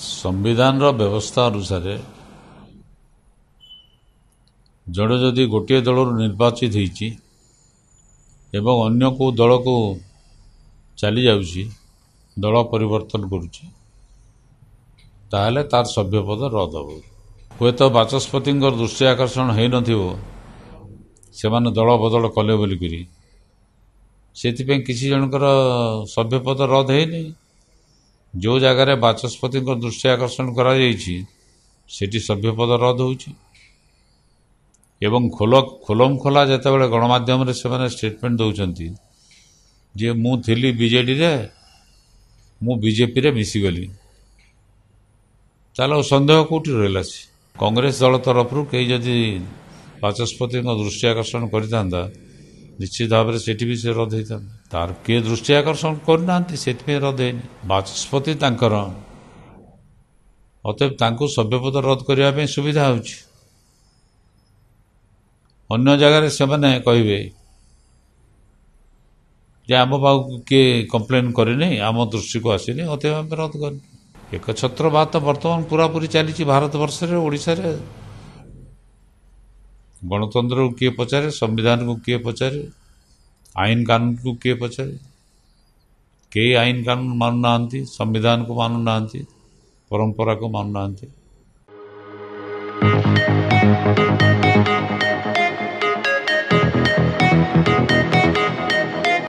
संविधान व्यवस्था अनुसार जड़े जदि गोटे दल निर्वाचित होती अन्य को दल को चली जाऊँगी दल परिवर्तन करुच्ची तार सभ्यपद रद्द हो हे तो बाचस्पति दृष्टि आकर्षण हो न दल बदल कले बोलिकी से किसी जनकर सभ्यपद रद्द है जो जगार बाचस्पति दृष्टि आकर्षण करा सभ्यपद रद्द होची एवं खोलम खोला जिते गणमाध्यम से स्टेटमेंट दौरान जे मु थिली बीजेडी रे मु बीजेपी रे मिसीगली ताल सन्देह कौटी रहा कांग्रेस दल तरफ कई जदि बाचस्पति दृष्टि आकर्षण करता निश्चित भाव से रद्द होता तार किए दृष्टि आकर्षण करना रद्द है बाचस्पति अतएव सभ्यपद रद्द करने सुविधा होची अन्य जगार से कहे आम पाक किए कंप्लेन करे आम दृष्टि को आसनी अतएव आम रद्द कर एक छत्रवाद तो बर्तमान पूरापूरी चली भारत वर्ष ओडिशा रे गणतंत्र को किए पचारे संविधान को किए पचारे आईन कानून को किए पचारे कई आईन कानून मानुना संविधान को मानुना परंपरा को मानुना।